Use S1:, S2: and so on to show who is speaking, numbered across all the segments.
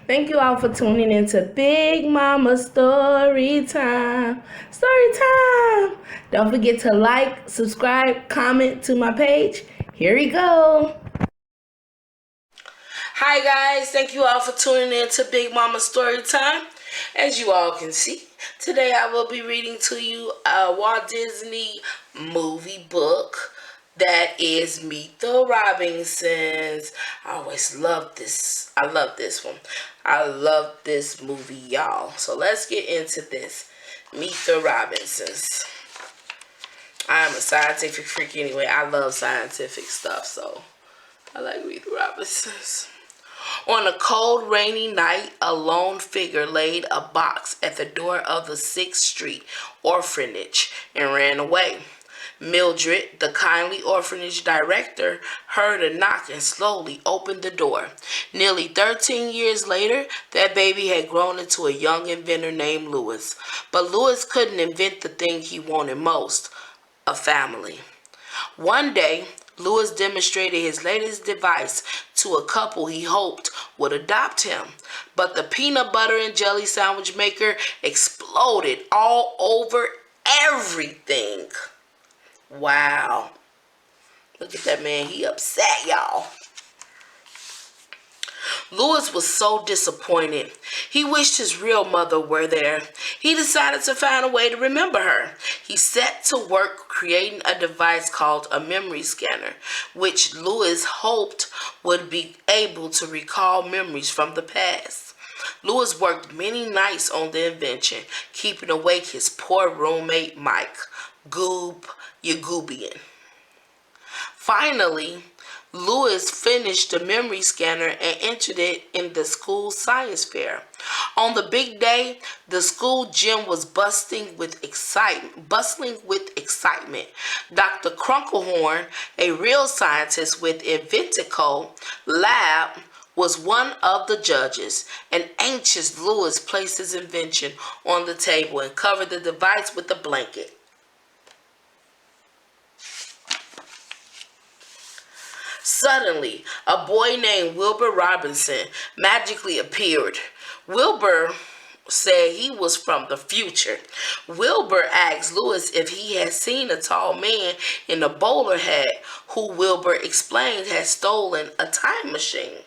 S1: Thank you all for tuning into Big Mama Story Time. Story Time! Don't forget to like, subscribe, comment to my page. Here we go. Hi guys, thank you all for tuning in to Big Mama Story Time. As you all can see, today I will be reading to you a Walt Disney movie book that is Meet the Robinsons. I always love this. I love this one. I love this movie, y'all. So let's get into this. Meet the Robinsons. I'm a scientific freak anyway. I love scientific stuff, so I like Meet the Robinsons. On a cold, rainy night, a lone figure laid a box at the door of the 6th Street orphanage and ran away. Mildred, the kindly orphanage director, heard a knock and slowly opened the door. Nearly 13 years later, that baby had grown into a young inventor named Louis. But Louis couldn't invent the thing he wanted most, a family. One day, Louis demonstrated his latest device to a couple he hoped would adopt him. But the peanut butter and jelly sandwich maker exploded all over everything. Wow. Look at that man. He upset, y'all. Louis was so disappointed. He wished his real mother were there. He decided to find a way to remember her. He set to work creating a device called a memory scanner, which Louis hoped would be able to recall memories from the past. Louis worked many nights on the invention, keeping awake his poor roommate Mike, Goob Yagubian. Finally, Louis finished the memory scanner and entered it in the school science fair. On the big day, the school gym was bustling with excitement. Dr. Crunklehorn, a real scientist with Inventico Lab, was one of the judges. An anxious Louis placed his invention on the table and covered the device with a blanket. Suddenly, a boy named Wilbur Robinson magically appeared. Wilbur said he was from the future. Wilbur asked Louis if he had seen a tall man in a bowler hat who Wilbur explained had stolen a time machine.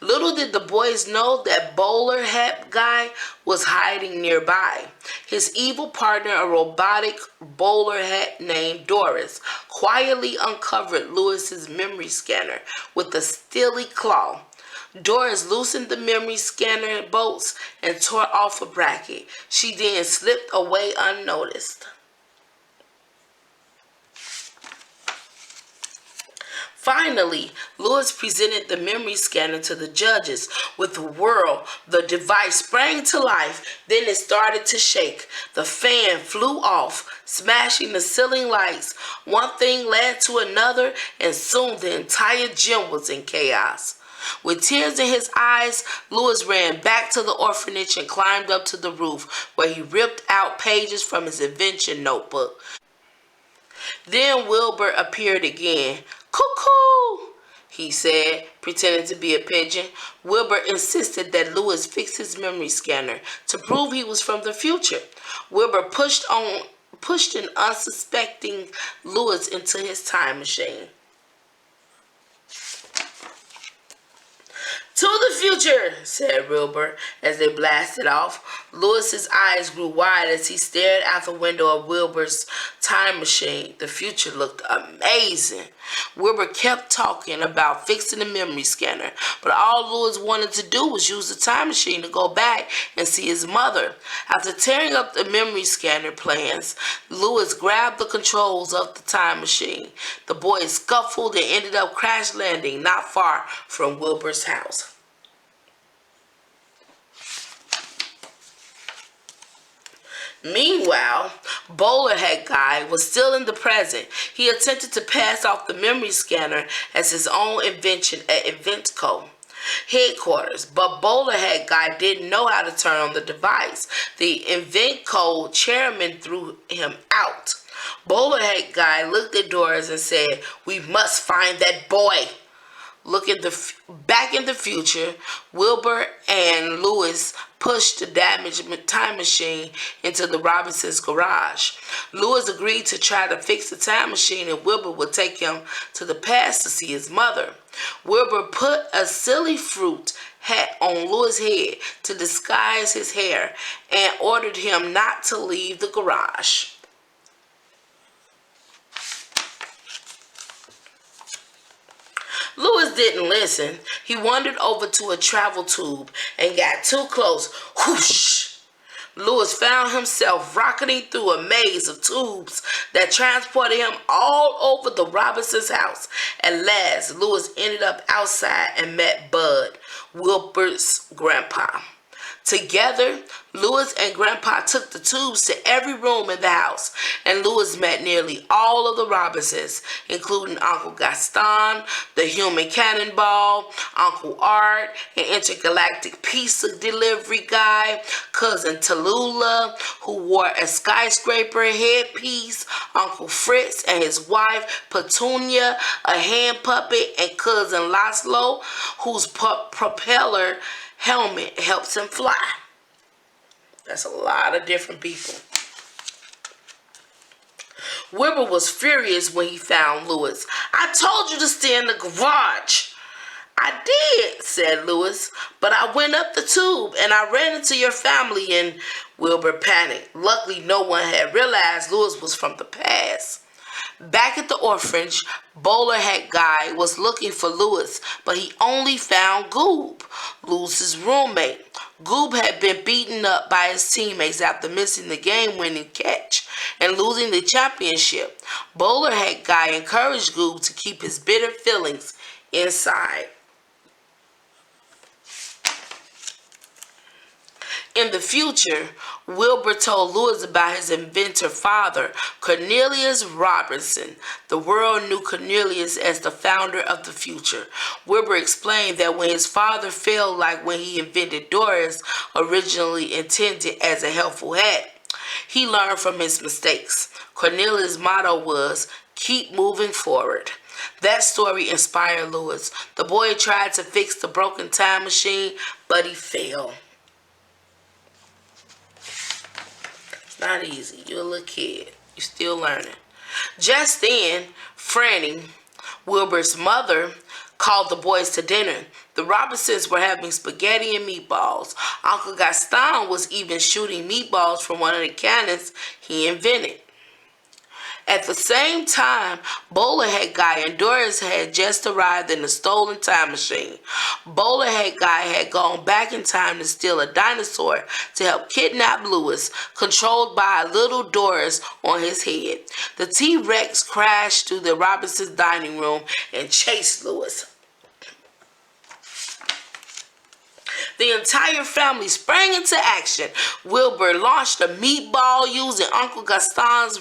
S1: Little did the boys know that bowler hat guy was hiding nearby. His evil partner, a robotic bowler hat named Doris, quietly uncovered Louis's memory scanner with a steely claw. Doris loosened the memory scanner bolts and tore off a bracket. She then slipped away unnoticed. Finally, Louis presented the memory scanner to the judges. With a whirl, the device sprang to life. Then it started to shake. The fan flew off, smashing the ceiling lights. One thing led to another, and soon the entire gym was in chaos. With tears in his eyes, Louis ran back to the orphanage and climbed up to the roof, where he ripped out pages from his invention notebook. Then Wilbur appeared again. "Cuckoo," he said, pretending to be a pigeon. Wilbur insisted that Louis fix his memory scanner to prove he was from the future. Wilbur pushed an unsuspecting Louis into his time machine. "To the future," said Wilbur as they blasted off. Louis's eyes grew wide as he stared out the window of Wilbur's time machine. The future looked amazing. Wilbur kept talking about fixing the memory scanner, but all Louis wanted to do was use the time machine to go back and see his mother. After tearing up the memory scanner plans, Louis grabbed the controls of the time machine. The boys scuffled and ended up crash landing not far from Wilbur's house. Meanwhile, Bowler Hat Guy was still in the present. He attempted to pass off the memory scanner as his own invention at Inventco headquarters, but Bowler Hat Guy didn't know how to turn on the device. The Inventco chairman threw him out. Bowler Hat Guy looked at Doris and said, "We must find that boy." Back in the future, Wilbur and Lewis pushed the damaged time machine into the Robinsons' garage. Lewis agreed to try to fix the time machine, and Wilbur would take him to the past to see his mother. Wilbur put a silly fruit hat on Lewis' head to disguise his hair and ordered him not to leave the garage. Lewis didn't listen. He wandered over to a travel tube and got too close. Whoosh! Lewis found himself rocketing through a maze of tubes that transported him all over the Robinsons' house. At last, Lewis ended up outside and met Bud, Wilbur's grandpa. Together, Lewis and Grandpa took the tubes to every room in the house, and Lewis met nearly all of the Robinsons, including Uncle Gaston, the human cannonball, Uncle Art, an intergalactic pizza delivery guy, Cousin Tallulah, who wore a skyscraper headpiece, Uncle Fritz and his wife Petunia, a hand puppet, and Cousin Laszlo, whose propeller helmet helps him fly. That's a lot of different people. Wilbur was furious when he found Lewis. "I told you to stay in the garage." "I did," said Lewis, "but I went up the tube and I ran into your family," and Wilbur panicked. Luckily, no one had realized Lewis was from the past. Back at the orphanage, bowler hat guy was looking for Lewis, but he only found Goob, Lewis's roommate. Goob had been beaten up by his teammates after missing the game-winning catch and losing the championship. Bowler hat guy encouraged Goob to keep his bitter feelings inside. In the future, Wilbur told Lewis about his inventor father, Cornelius Robinson. The world knew Cornelius as the founder of the future. Wilbur explained that when his father failed, like when he invented Doris, originally intended as a helpful hat, he learned from his mistakes. Cornelius' motto was, "Keep moving forward." That story inspired Lewis. The boy tried to fix the broken time machine, but he failed. Not easy. You're a little kid. You're still learning. Just then, Franny, Wilbur's mother, called the boys to dinner. The Robinsons were having spaghetti and meatballs. Uncle Gaston was even shooting meatballs from one of the cannons he invented. At the same time, Bowler Hat Guy and Doris had just arrived in the stolen time machine. Bowler Hat Guy had gone back in time to steal a dinosaur to help kidnap Lewis, controlled by a little Doris on his head. The T-Rex crashed through the Robinsons' dining room and chased Lewis. The entire family sprang into action. Wilbur launched a meatball using Uncle Gaston's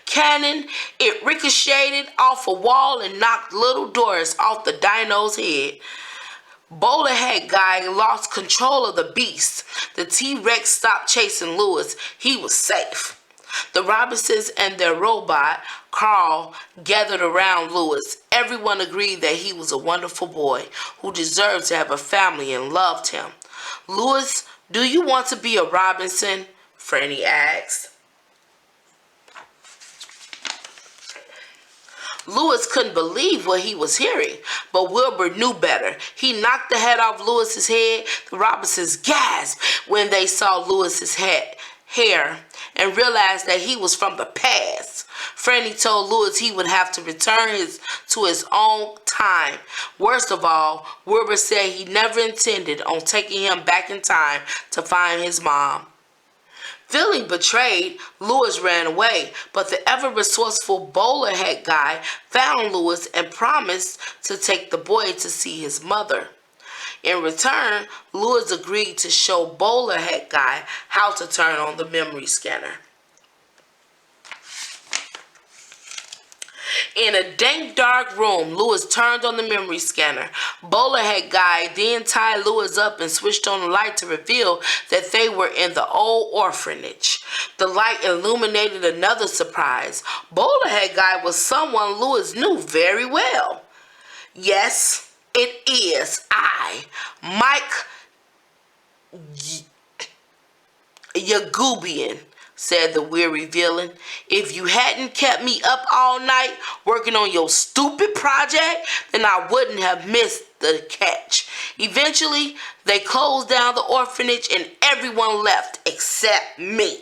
S1: cannon. It ricocheted off a wall and knocked little Doris off the dino's head. Bowler Hat Guy lost control of the beast. The T-Rex stopped chasing Lewis. He was safe. The Robinsons and their robot, Carl, gathered around Lewis. Everyone agreed that he was a wonderful boy who deserved to have a family and loved him. "Lewis, do you want to be a Robinson?" Franny asked. Lewis couldn't believe what he was hearing, but Wilbur knew better. He knocked the hat off Lewis's head. The Robinsons gasped when they saw Lewis's hair and realized that he was from the past. Franny told Lewis he would have to return to his own time. Worst of all, Wilbur said he never intended on taking him back in time to find his mom. Feeling betrayed, Lewis ran away, but the ever-resourceful Bowler Hat Guy found Lewis and promised to take the boy to see his mother. In return, Lewis agreed to show Bowler Hat Guy how to turn on the memory scanner. In a dank, dark room, Lewis turned on the memory scanner. Bowler Hat Guy then tied Lewis up and switched on the light to reveal that they were in the old orphanage. The light illuminated another surprise. Bowler Hat Guy was someone Lewis knew very well. Yes, It is I, Mike Yagubian, said the weary villain. If you hadn't kept me up all night working on your stupid project, then I wouldn't have missed the catch. Eventually, they closed down the orphanage and everyone left except me.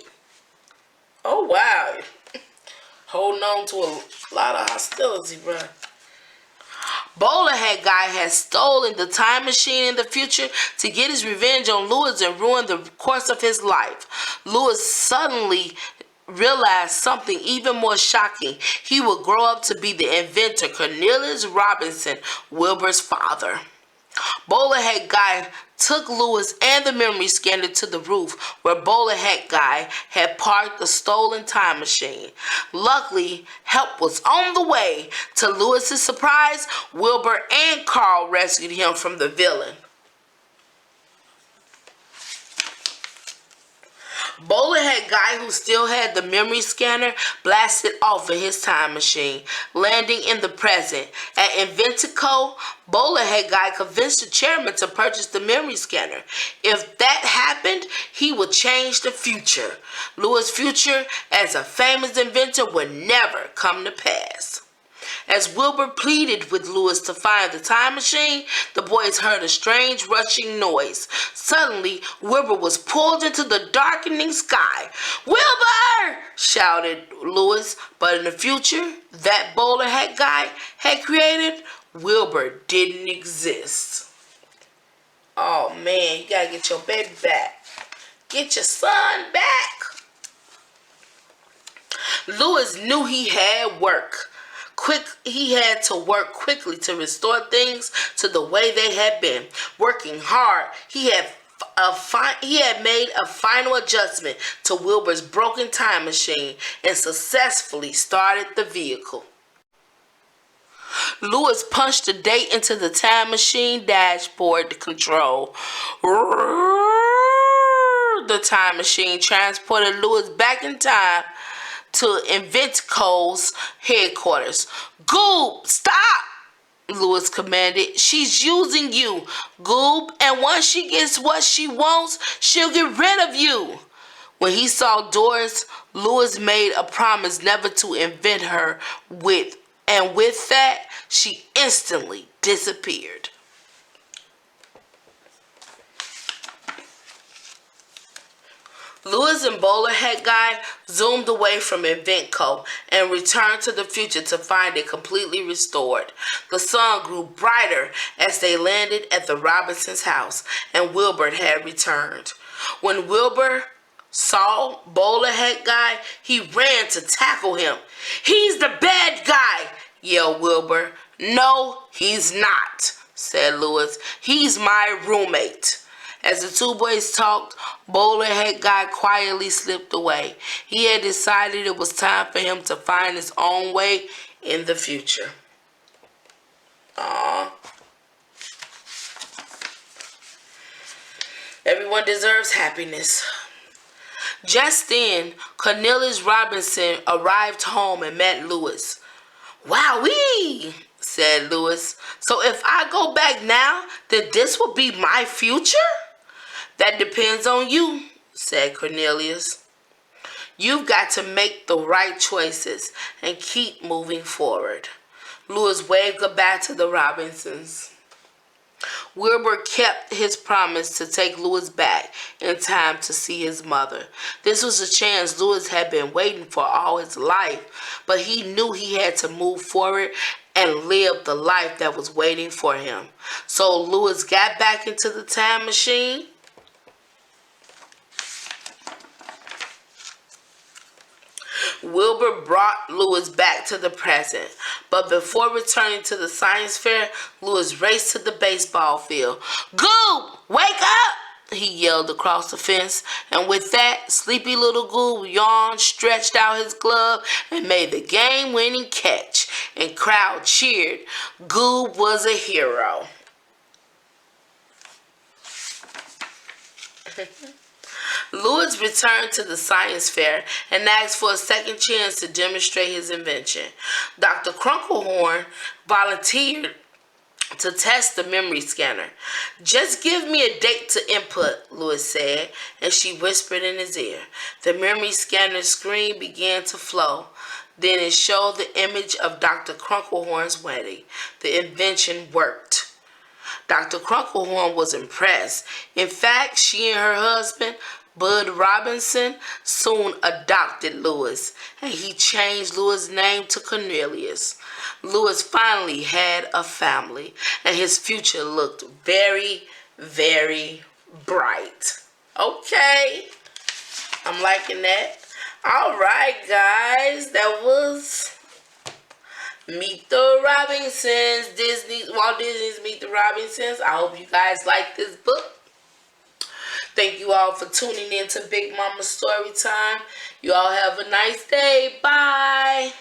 S1: Oh, wow. Holding on to a lot of hostility, bro. Bowler Hat Guy had stolen the time machine in the future to get his revenge on Lewis and ruin the course of his life. Lewis suddenly realized something even more shocking. He would grow up to be the inventor Cornelius Robinson, Wilbur's father. Bowler Hat Guy took Lewis and the memory scanner to the roof where Bowler Hat Guy had parked the stolen time machine. Luckily, help was on the way. To Lewis's surprise, Wilbur and Carl rescued him from the villain. Bowler Hat Guy, who still had the memory scanner, blasted off in his time machine, landing in the present. At Inventico, Bowler Hat Guy convinced the chairman to purchase the memory scanner. If that happened, he would change the future. Lewis' future as a famous inventor would never come to pass. As Wilbur pleaded with Lewis to find the time machine, the boys heard a strange rushing noise. Suddenly, Wilbur was pulled into the darkening sky. "Wilbur!" shouted Lewis, but in the future that Bowler Hat Guy had created, Wilbur didn't exist. Oh man, you gotta get your baby back. Get your son back. Lewis knew he had to work quickly to restore things to the way they had been. Working hard, he had made a final adjustment to Wilbur's broken time machine and successfully started the vehicle. Lewis punched the date into the time machine dashboard control. The time machine transported Lewis back in time to Inventico's headquarters. "Goob, stop!" Lewis commanded. "She's using you, Goob, and once she gets what she wants, she'll get rid of you." When he saw Doris, Lewis made a promise never to invent her and with that, she instantly disappeared. Lewis and Bowler Hat Guy zoomed away from Inventco and returned to the future to find it completely restored. The sun grew brighter as they landed at the Robinsons' house, and Wilbur had returned. When Wilbur saw Bowler Hat Guy, he ran to tackle him. "He's the bad guy!" yelled Wilbur. "No, he's not," said Lewis. "He's my roommate." As the two boys talked, Bowler Hat Guy quietly slipped away. He had decided it was time for him to find his own way in the future. Aww. Everyone deserves happiness. Just then, Cornelius Robinson arrived home and met Lewis. "Wowee!" said Lewis. "So if I go back now, then this will be my future?" "That depends on you," said Cornelius. "You've got to make the right choices and keep moving forward." Lewis waved goodbye to the Robinsons. Wilbur kept his promise to take Lewis back in time to see his mother. This was a chance Lewis had been waiting for all his life, but he knew he had to move forward and live the life that was waiting for him. So Lewis got back into the time machine. Wilbur brought Lewis back to the present, but before returning to the science fair, Lewis raced to the baseball field. "Goob, wake up!" he yelled across the fence, and with that, sleepy little Goob yawned, stretched out his glove, and made the game-winning catch, and crowd cheered. Goob was a hero. Lewis returned to the science fair and asked for a second chance to demonstrate his invention. Dr. Crunklehorn volunteered to test the memory scanner. Just give me a date to input, Louis said, and she whispered in his ear. The memory scanner screen began to flow. Then it showed the image of Dr. Crunklehorn's wedding. The invention worked. Dr. Crunklehorn was impressed. In fact, she and her husband, Bud Robinson, soon adopted Louis, and he changed Louis' name to Cornelius. Louis finally had a family, and his future looked very, very bright. Okay, I'm liking that. All right, guys, that was Meet the Robinsons, Walt Disney's Meet the Robinsons. I hope you guys like this book. Thank you all for tuning in to Big Mama Storytime. You all have a nice day. Bye.